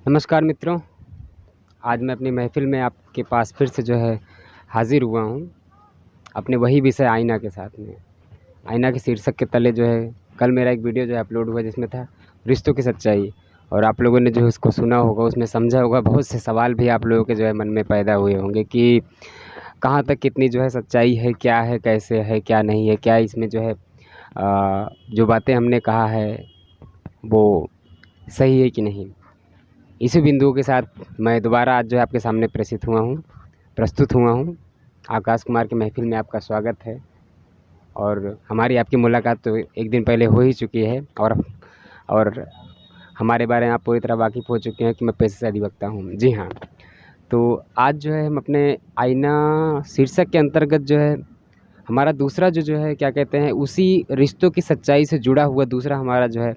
नमस्कार मित्रों, आज मैं अपनी महफ़िल में आपके पास फिर से जो है हाज़िर हुआ हूँ, अपने वही विषय आईना के साथ में। आईना के शीर्षक के तले जो है कल मेरा एक वीडियो जो है अपलोड हुआ जिसमें था रिश्तों की सच्चाई, और आप लोगों ने जो है उसको सुना होगा, उसमें समझा होगा। बहुत से सवाल भी आप लोगों के जो है मन में पैदा हुए होंगे कि कहाँ तक कितनी जो है सच्चाई है, क्या है, कैसे है, क्या नहीं है, क्या इसमें जो है जो बातें हमने कहा है वो सही है कि नहीं। इसी बिंदुओं के साथ मैं दोबारा आज जो है आपके सामने प्रस्तुत हुआ हूँ। आकाश कुमार की महफ़िल में आपका स्वागत है। और हमारी आपकी मुलाकात तो एक दिन पहले हो ही चुकी है, और हमारे बारे में आप पूरी तरह वाकिफ़ हो चुके हैं कि मैं पेशे से अधिवक्ता हूँ। जी हाँ, तो आज जो है हम अपने आईना शीर्षक के अंतर्गत जो है हमारा दूसरा जो है क्या कहते हैं, उसी रिश्तों की सच्चाई से जुड़ा हुआ दूसरा हमारा जो है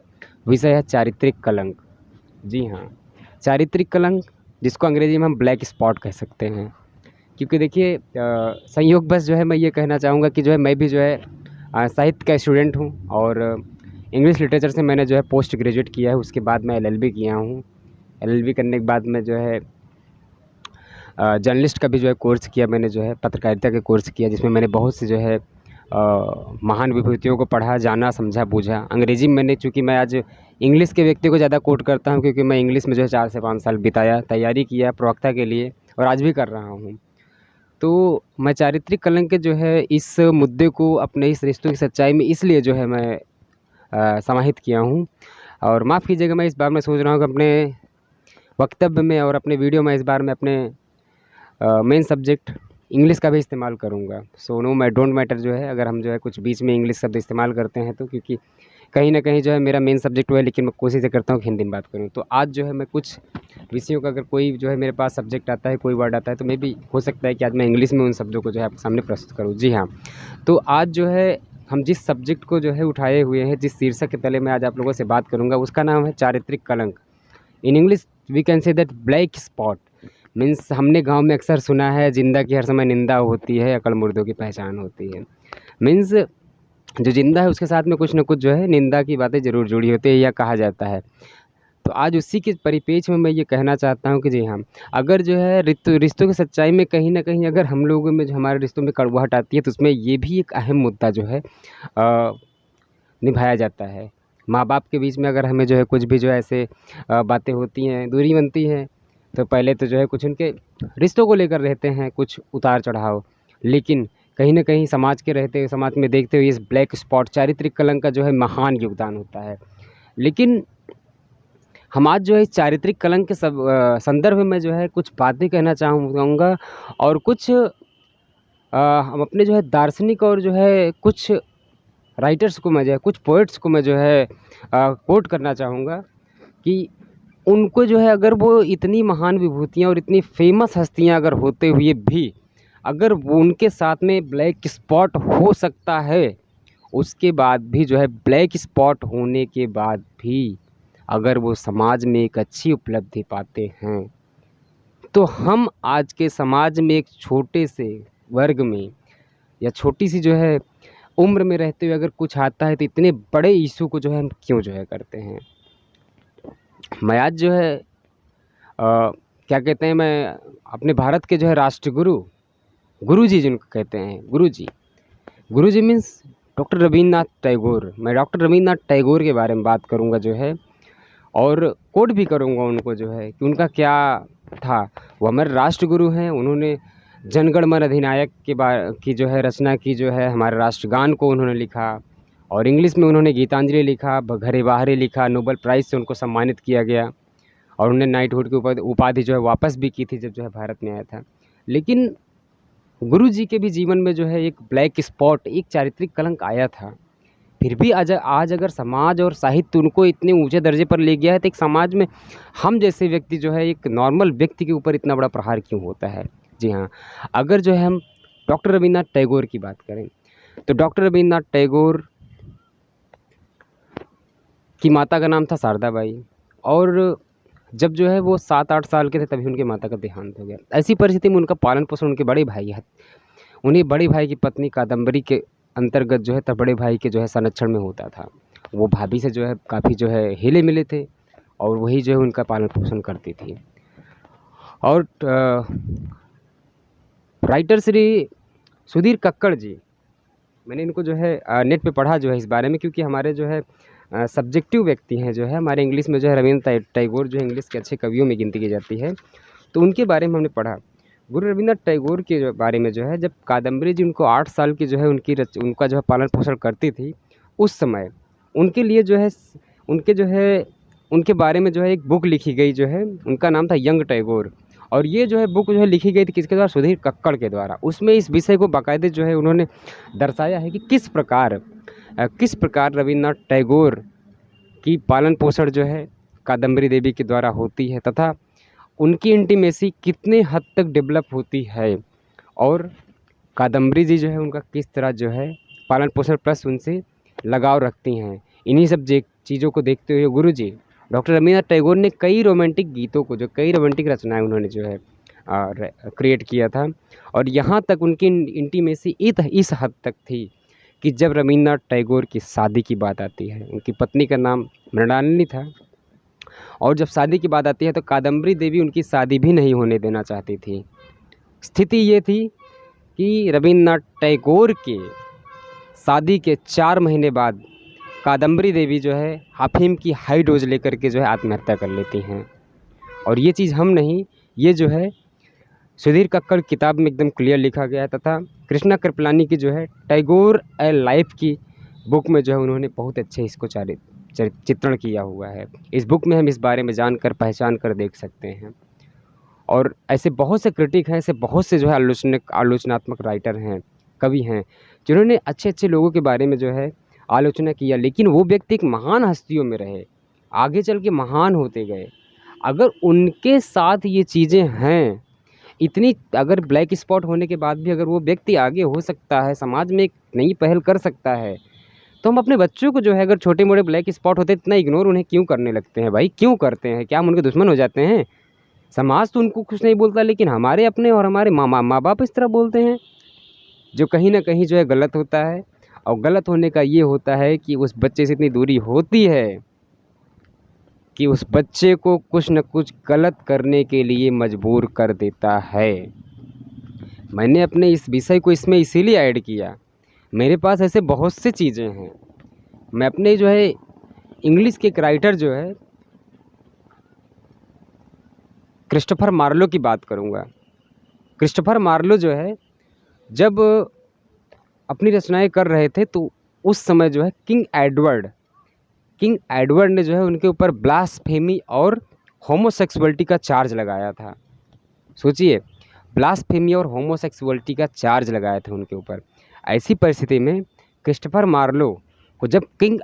विषय है चारित्रिक कलंक। जी हाँ, चारित्रिक कलंक, जिसको अंग्रेजी में हम ब्लैक स्पॉट कह सकते हैं। क्योंकि देखिए संयोगवश जो है मैं ये कहना चाहूँगा कि जो है मैं भी जो है साहित्य का स्टूडेंट हूँ, और इंग्लिश लिटरेचर से मैंने जो है पोस्ट ग्रेजुएट किया है। उसके बाद मैं एलएलबी किया हूँ। एलएलबी करने के बाद मैं जो है जर्नलिस्ट का भी जो है कोर्स किया, मैंने जो है पत्रकारिता का कोर्स किया, जिसमें मैंने बहुत से जो है महान विभूतियों को पढ़ा, जाना, समझा, बूझा। अंग्रेजी में मैंने, चूँकि मैं आज इंग्लिश के व्यक्ति को ज़्यादा कोट करता हूँ, क्योंकि मैं इंग्लिश में जो है 4 से 5 साल बिताया, तैयारी किया प्रवक्ता के लिए, और आज भी कर रहा हूँ। तो मैं चारित्रिक कलंक के जो है इस मुद्दे को अपने इस रिश्तों की सच्चाई में इसलिए जो है मैं समाहित किया हूँ। और माफ़ कीजिएगा, मैं इस बार मैं सोच रहा हूँ कि अपने वक्तव्य में और अपने वीडियो में इस बार मैं अपने मेन सब्जेक्ट इंग्लिश का भी इस्तेमाल करूँगा। सो नो मैं डोंट मैटर जो है अगर हम जो है कुछ बीच में इंग्लिश शब्द इस्तेमाल करते हैं तो, क्योंकि कहीं न कहीं जो है मेरा मेन सब्जेक्ट वो है, लेकिन मैं कोशिश ये करता हूँ कि हिंदी में बात करूँ। तो आज जो है मैं कुछ विषयों का, अगर कोई जो है मेरे पास सब्जेक्ट आता है, कोई वर्ड आता है, तो मे बी हो सकता है कि आज मैं इंग्लिश में उन शब्दों को जो है आपके सामने प्रस्तुत करूँ। जी हाँ, तो आज जो है हम जिस सब्जेक्ट को जो है उठाए हुए हैं, जिस शीर्षक के तले मैं आज आप लोगों से बात करूँगा, उसका नाम है चारित्रिक कलंक। In English we can say that black spot means, हमने गाँव में अक्सर सुना है, जिंदा की हर समय निंदा होती है, अकड़ मुर्दों की पहचान होती है। मीन्स जो ज़िंदा है उसके साथ में कुछ न कुछ जो है निंदा की बातें ज़रूर जुड़ी होती है, या कहा जाता है। तो आज उसी के परिपेक्ष में मैं ये कहना चाहता हूँ कि जी हाँ, अगर जो है रिश्तों की सच्चाई में कहीं न कहीं अगर हम लोगों में जो हमारे रिश्तों में कड़वाहट आती है, तो उसमें ये भी एक अहम मुद्दा जो है निभाया जाता है। माँ-बाप के बीच में अगर हमें जो है कुछ भी जो है ऐसे बातें होती हैं, दूरी बनती है, तो पहले तो जो है कुछ उनके रिश्तों को लेकर रहते हैं कुछ उतार-चढ़ाव। लेकिन कहीं न कहीं समाज के रहते हुए, समाज में देखते हुए, इस ब्लैक स्पॉट चारित्रिक कलंक का जो है महान योगदान होता है। लेकिन हम आज जो है इस चारित्रिक कलंक के संदर्भ में जो है कुछ बातें कहना चाहूँगा, और कुछ हम अपने जो है दार्शनिक और जो है कुछ राइटर्स को मैं जो है, कुछ पोएट्स को मैं जो है कोट करना चाहूँगा कि उनको जो है, अगर वो इतनी महान विभूतियाँ और इतनी फ़ेमस हस्तियाँ अगर होते हुए भी, अगर वो उनके साथ में ब्लैक स्पॉट हो सकता है, उसके बाद भी जो है ब्लैक स्पॉट होने के बाद भी अगर वो समाज में एक अच्छी उपलब्धि पाते हैं, तो हम आज के समाज में एक छोटे से वर्ग में, या छोटी सी जो है उम्र में रहते हुए अगर कुछ आता है, तो इतने बड़े इश्यू को जो है हम क्यों जो है करते हैं। मैं आज जो है क्या कहते हैं, मैं अपने भारत के जो है राष्ट्रगुरु, गुरुजी जिनको कहते हैं, गुरुजी मीन्स डॉक्टर रवींद्रनाथ टैगोर। मैं डॉक्टर रवींद्रनाथ टैगोर के बारे में बात करूँगा जो है, और कोट भी करूँगा उनको जो है कि उनका क्या था। वो हमारे राष्ट्रगुरु हैं। उन्होंने जनगण मन अधिनायक की जो है रचना की, जो है हमारे राष्ट्रगान को उन्होंने लिखा, और इंग्लिश में उन्होंने गीतांजलि लिखा, घरे बाहरे लिखा, नोबेल प्राइज़ से उनको सम्मानित किया गया, और उन्हें नाइटहुड की उपाधि जो है वापस भी की थी जब जो है भारत में आया था। लेकिन गुरुजी के भी जीवन में जो है एक ब्लैक स्पॉट, एक चारित्रिक कलंक आया था। फिर भी आज अगर समाज और साहित्य उनको इतने ऊँचे दर्जे पर ले गया है, तो एक समाज में हम जैसे व्यक्ति जो है, एक नॉर्मल व्यक्ति के ऊपर इतना बड़ा प्रहार क्यों होता है। जी हाँ, अगर जो है हम डॉक्टर रवींद्रनाथ टैगोर की बात करें, तो डॉक्टर रवींद्रनाथ टैगोर की माता का नाम था शारदाबाई, और जब जो है वो 7-8 साल के थे, तभी उनकी माता का देहांत हो गया। ऐसी परिस्थिति में उनका पालन-पोषण उनके बड़े भाई है, उन्हीं बड़े भाई की पत्नी कादम्बरी के अंतर्गत जो है, तब बड़े भाई के जो है संरक्षण में होता था। वो भाभी से जो है काफ़ी जो है हिले-मिले थे, और वही जो है उनका पालन पोषण करती थी। और राइटर श्री सुधीर कक्कड़ जी, मैंने इनको जो है नेट पे पढ़ा जो है इस बारे में, क्योंकि हमारे जो है सब्जेक्टिव व्यक्ति हैं जो है हमारे इंग्लिश में जो है रविंद्रनाथ टैगोर जो है इंग्लिश के अच्छे कवियों में गिनती की जाती है, तो उनके बारे में हमने पढ़ा। गुरु रविंद्रनाथ टैगोर के बारे में जो है, जब कादम्बरी जी उनको 8 साल की जो है उनका जो है पालन पोषण करती थी, उस समय उनके लिए जो है उनके बारे में जो है एक बुक लिखी गई जो है, उनका नाम था यंग टैगोर। और ये जो है बुक जो है लिखी गई थी किसके द्वारा? सुधीर कक्कड़ के द्वारा। उसमें इस विषय को बाकायदे जो है उन्होंने दर्शाया है कि किस प्रकार रविंद्रनाथ टैगोर की पालन पोषण जो है कादम्बरी देवी के द्वारा होती है, तथा उनकी इंटीमेसी कितने हद तक डेवलप होती है, और कादम्बरी जी जो है उनका किस तरह जो है पालन पोषण प्लस उनसे लगाव रखती हैं। इन्हीं सब चीज़ों को देखते हुए गुरु जी डॉक्टर रविंद्रनाथ टैगोर ने कई रोमांटिक गीतों को कई रोमांटिक रचनाएं उन्होंने जो है क्रिएट किया था। और यहाँ तक उनकी इंटीमेसी इस हद तक थी कि जब रविंद्रनाथ टैगोर की शादी की बात आती है, उनकी पत्नी का नाम मृणालिनी था, और जब शादी की बात आती है तो कादम्बरी देवी उनकी शादी भी नहीं होने देना चाहती थी। स्थिति ये थी कि रविंद्रनाथ टैगोर के शादी के 4 महीने बाद कादम्बरी देवी जो है अफीम की हाई डोज लेकर के जो है आत्महत्या कर लेती हैं। और ये चीज़ हम नहीं, ये जो है सुधीर कक्कड़ किताब में एकदम क्लियर लिखा गया है, तथा कृष्णा कृपलानी की जो है टैगोर ए लाइफ की बुक में जो है उन्होंने बहुत अच्छे इसको चित्रण किया हुआ है। इस बुक में हम इस बारे में जानकर पहचान कर देख सकते हैं। और ऐसे बहुत से क्रिटिक हैं, ऐसे बहुत से जो है आलोचनात्मक राइटर हैं, कवि हैं, जिन्होंने अच्छे अच्छे लोगों के बारे में जो है आलोचना किया, लेकिन वो व्यक्ति एक महान हस्तियों में रहे, आगे चल के महान होते गए। अगर उनके साथ ये चीज़ें हैं, इतनी अगर ब्लैक स्पॉट होने के बाद भी अगर वो व्यक्ति आगे हो सकता है, समाज में एक नई पहल कर सकता है, तो हम अपने बच्चों को जो है अगर छोटे मोटे ब्लैक स्पॉट होते इतना इग्नोर उन्हें क्यों करने लगते हैं भाई? क्यों करते हैं? क्या हम उनके दुश्मन हो जाते हैं? समाज तो उनको कुछ नहीं बोलता, लेकिन हमारे अपने और हमारे माँ बाप इस तरह बोलते हैं, जो कहीं ना कहीं जो है गलत होता है। और गलत होने का ये होता है कि उस बच्चे से इतनी दूरी होती है कि उस बच्चे को कुछ न कुछ गलत करने के लिए मजबूर कर देता है। मैंने अपने इस विषय को इसमें इसीलिए ऐड किया, मेरे पास ऐसे बहुत से चीज़ें हैं। मैं अपने जो है इंग्लिश के एक राइटर जो है क्रिस्टोफर मार्लो की बात करूँगा। क्रिस्टोफर मार्लो जो है जब अपनी रचनाएं कर रहे थे, तो उस समय जो है किंग एडवर्ड ने जो है उनके ऊपर ब्लास्फेमी और होमोसेक्सुअलिटी का चार्ज लगाया था। सोचिए, ब्लास्फेमी और होमोसेक्सुअलिटी का चार्ज लगाया था उनके ऊपर। ऐसी परिस्थिति में क्रिस्टोफर मार्लो को जब किंग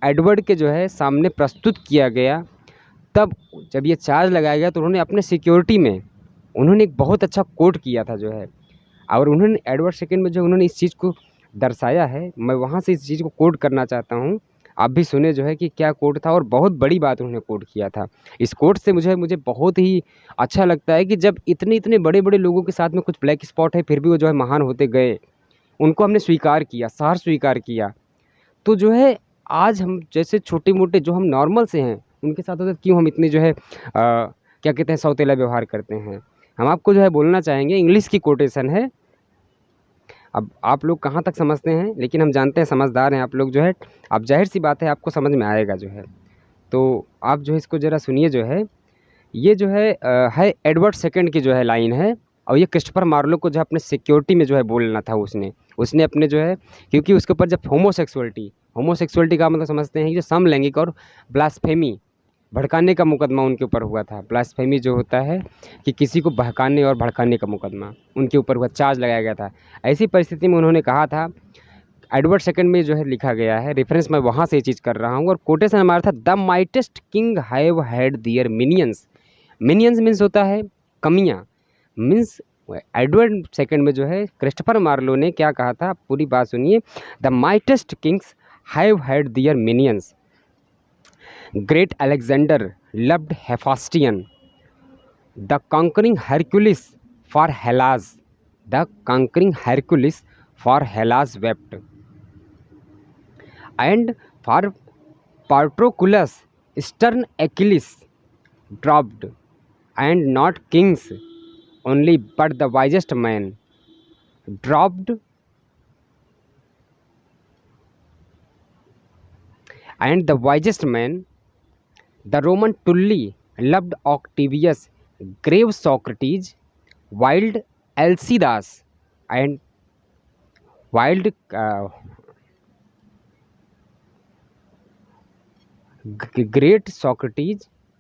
एडवर्ड के जो है सामने प्रस्तुत किया गया, तब जब ये चार्ज लगाया गया तो उन्होंने अपने सिक्योरिटी में उन्होंने एक बहुत अच्छा कोट किया था जो है, और उन्होंने एडवर्ड सेकंड में जो उन्होंने इस चीज़ को दर्शाया है, मैं वहाँ से इस चीज़ को कोट करना चाहता हूँ। आप भी सुने जो है कि क्या कोट था, और बहुत बड़ी बात उन्होंने कोट किया था। इस कोट से मुझे बहुत ही अच्छा लगता है कि जब इतने बड़े बड़े लोगों के साथ में कुछ ब्लैक स्पॉट है, फिर भी वो जो है महान होते गए, उनको हमने स्वीकार किया, सहर्ष स्वीकार किया। तो जो है आज हम जैसे छोटे मोटे जो हम नॉर्मल से हैं, उनके साथ होते क्यों हम इतने जो है क्या कहते हैं सौतेला व्यवहार करते हैं। हम आपको जो है बोलना चाहेंगे, इंग्लिश की कोटेशन है, अब आप लोग कहाँ तक समझते हैं, लेकिन हम जानते हैं समझदार हैं आप लोग जो है, अब जाहिर सी बात है आपको समझ में आएगा जो है। तो आप जो है इसको ज़रा सुनिए जो है, ये जो है एडवर्ड सेकंड की जो है लाइन है, और ये क्रिस्टोफर मार्लो को जो अपने सिक्योरिटी में जो है बोलना था उसने अपने जो है, क्योंकि उसके ऊपर जब होमोसेक्सुअलिटी का मतलब समझते हैं कि जो समलैंगिक और ब्लास्फेमी भड़काने का मुकदमा उनके ऊपर हुआ था। ब्लास्फेमी जो होता है कि किसी को बहकाने और भड़काने का मुकदमा उनके ऊपर हुआ, चार्ज लगाया गया था। ऐसी परिस्थिति में उन्होंने कहा था, एडवर्ड सेकंड में जो है लिखा गया है, रेफरेंस मैं वहाँ से ये चीज़ कर रहा हूँ, और कोटेशन हमारा था, the mightiest king have had their minions means होता है कमियाँ, मीन्स एडवर्ड सेकंड में जो है क्रिस्टोफर मार्लो ने क्या कहा था, पूरी बात सुनिए। The mightiest kings have had their minions, great Alexander loved Hephaestion, the conquering Hercules for Hellas wept, and for Patroclus stern Achilles dropped, and not kings only, but the wisest man dropped, and the wisest man, the Roman Tully, loved Octavius, grave Socrates, wild Alcidas, and wild great Socrates,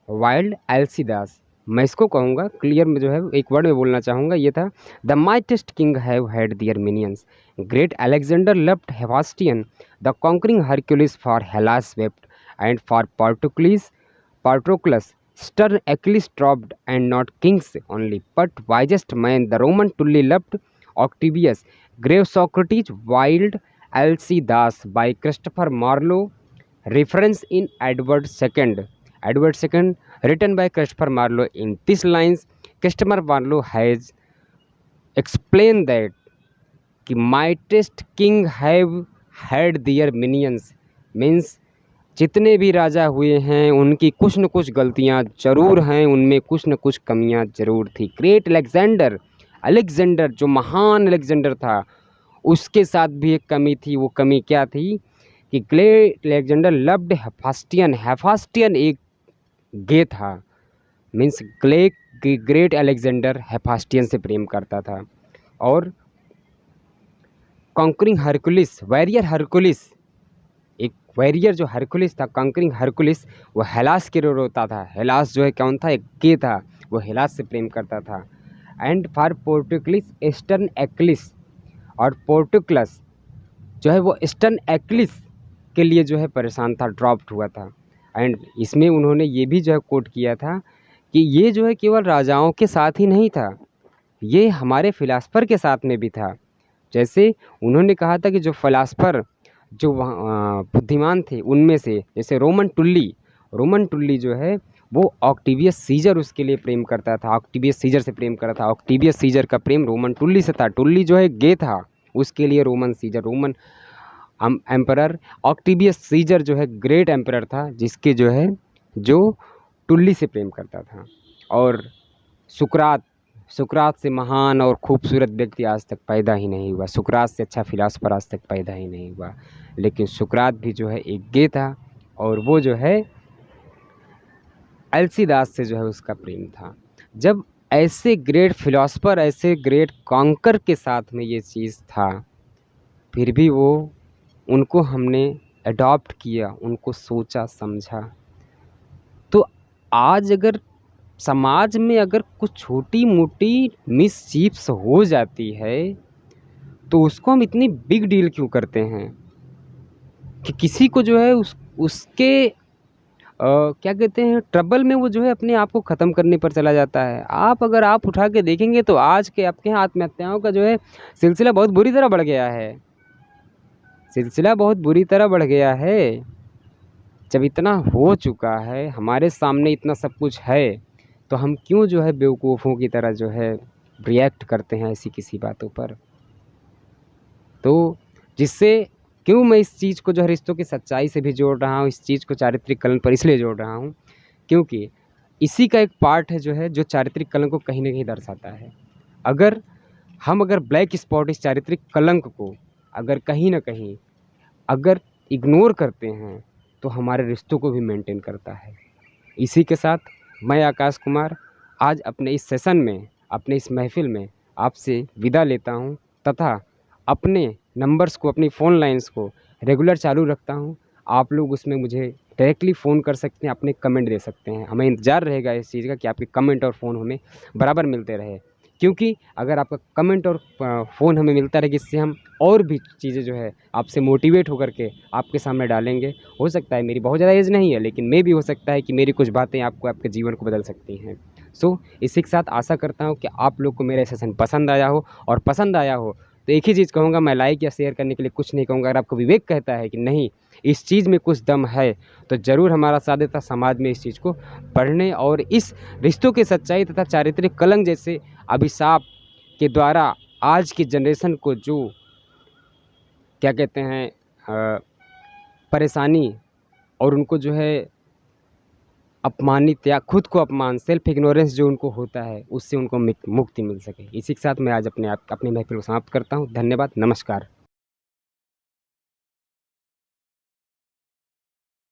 wild Alcidas. मैं इसको कहूँगा clear में जो है एक word में बोलना चाहूँगा, ये था the mightiest king have had their minions, great Alexander left Hephaestion, the conquering Hercules for Hellas wept, and for Patroclus stern Achilles dropped, and not kings only, but wisest man, the Roman Tully loved Octavius, grave Socrates, wild Alcidas, by Christopher Marlowe. Reference in Edward II. Edward II, written by Christopher Marlowe. In these lines, Christopher Marlowe has explained that कि mightiest king have had their minions, means जितने भी राजा हुए हैं उनकी कुछ न कुछ गलतियां जरूर हैं, उनमें कुछ न कुछ कमियां जरूर थी। ग्रेट अलेक्जेंडर, अलेक्जेंडर जो महान अलेक्जेंडर था, उसके साथ भी एक कमी थी। वो कमी क्या थी कि ग्रेट अलेक्जेंडर लव्ड हेफास्टियन। हेफास्टियन एक गे था, मीन्स ग्रेट अलेक्जेंडर हेफास्टियन से प्रेम करता था। और कॉन्करिंग हरकुलिस, वॉरियर हरकुलिस, एक वॉरियर जो हरकुलिस था, कॉन्करिंग हरकुलिस, वो हेलास के लिए रोता था। हेलास जो है कौन था? एक गे था, वो हेलास से प्रेम करता था। एंड फॉर पोर्टुक्लिस ईस्टर्न एक्लिस, और पोर्टुक्लस जो है वो ईस्टर्न एक्लिस के लिए जो है परेशान था, ड्रॉप्ड हुआ था। एंड इसमें उन्होंने ये भी जो है कोट किया था कि ये जो है केवल राजाओं के साथ ही नहीं था, ये हमारे फिलासफ़र के साथ में भी था। जैसे उन्होंने कहा था कि जो फिलासफ़र जो बुद्धिमान थे उनमें से, जैसे रोमन टुल्ली जो है वो ऑक्टेवियस सीजर उसके लिए प्रेम करता था, ऑक्टेवियस सीजर से प्रेम कर रहा था। ऑक्टेवियस सीजर का प्रेम रोमन टुल्ली से था। टुल्ली जो है गे था, उसके लिए Roman Caesar, Roman emperor Octavius Caesar जो है ग्रेट एम्परर था, जिसके जो है जो टुल्ली से प्रेम करता था। और सुकरात से महान और खूबसूरत व्यक्ति आज तक पैदा ही नहीं हुआ, सुकरात से अच्छा फिलासफर आज तक पैदा ही नहीं हुआ। लेकिन सुकरात भी जो है एक गे था, और वो जो है एल्सिदास से जो है उसका प्रेम था। जब ऐसे ग्रेट फिलासफर, ऐसे ग्रेट कॉन्कर के साथ में ये चीज़ था, फिर भी वो उनको हमने अडॉप्ट किया, उनको सोचा समझा। तो आज अगर समाज में अगर कुछ छोटी मोटी मिसचीफ्स हो जाती है तो उसको हम इतनी बिग डील क्यों करते हैं कि किसी को जो है उसके क्या कहते हैं ट्रबल में वो जो है अपने आप को ख़त्म करने पर चला जाता है। अगर आप उठा के देखेंगे तो आज के आपके यहाँ आत्महत्याओं का जो है सिलसिला बहुत बुरी तरह बढ़ गया है, सिलसिला बहुत बुरी तरह बढ़ गया है। जब इतना हो चुका है, हमारे सामने इतना सब कुछ है, तो हम क्यों जो है बेवकूफ़ों की तरह जो है रिएक्ट करते हैं ऐसी किसी बातों पर। तो जिससे क्यों मैं इस चीज़ को जो है रिश्तों की सच्चाई से भी जोड़ रहा हूँ, इस चीज़ को चारित्रिक कलंक पर इसलिए जोड़ रहा हूँ क्योंकि इसी का एक पार्ट है जो है जो चारित्रिक कलंक को कहीं ना कहीं दर्शाता है। अगर ब्लैक स्पॉट इस चारित्रिक कलंक को अगर कहीं ना कहीं अगर इग्नोर करते हैं तो हमारे रिश्तों को भी मेंटेन करता है। इसी के साथ मैं आकाश कुमार आज अपने इस सेशन में, अपने इस महफ़िल में आपसे विदा लेता हूं, तथा अपने नंबर्स को, अपनी फ़ोन लाइंस को रेगुलर चालू रखता हूं। आप लोग उसमें मुझे डायरेक्टली फ़ोन कर सकते हैं, अपने कमेंट दे सकते हैं। हमें इंतज़ार रहेगा इस चीज़ का कि आपके कमेंट और फ़ोन हमें बराबर मिलते रहे, क्योंकि अगर आपका कमेंट और फ़ोन हमें मिलता रहेगा, इससे हम और भी चीज़ें जो है आपसे मोटिवेट होकर के आपके सामने डालेंगे। हो सकता है मेरी बहुत ज़्यादा एज नहीं है, लेकिन मे भी हो सकता है कि मेरी कुछ बातें आपको आपके जीवन को बदल सकती हैं। सो इसी के साथ आशा करता हूँ कि आप लोग को मेरा सेशन पसंद आया हो, और पसंद आया हो तो एक ही चीज़ कहूँगा, मैं लाइक या शेयर करने के लिए कुछ नहीं कहूँगा। अगर आपको विवेक कहता है कि नहीं इस चीज़ में कुछ दम है, तो ज़रूर हमारा साथ देता समाज में इस चीज़ को पढ़ने और इस रिश्तों की सच्चाई तथा चारित्रिक कलंक जैसे अभिशाप के द्वारा आज की जनरेशन को जो क्या कहते हैं परेशानी और उनको जो है अपमानित या खुद को अपमान सेल्फ इग्नोरेंस जो उनको होता है उससे उनको मुक्ति मिल सके। इसी के साथ मैं आज अपनी महफ़िल को समाप्त करता हूँ। धन्यवाद, नमस्कार।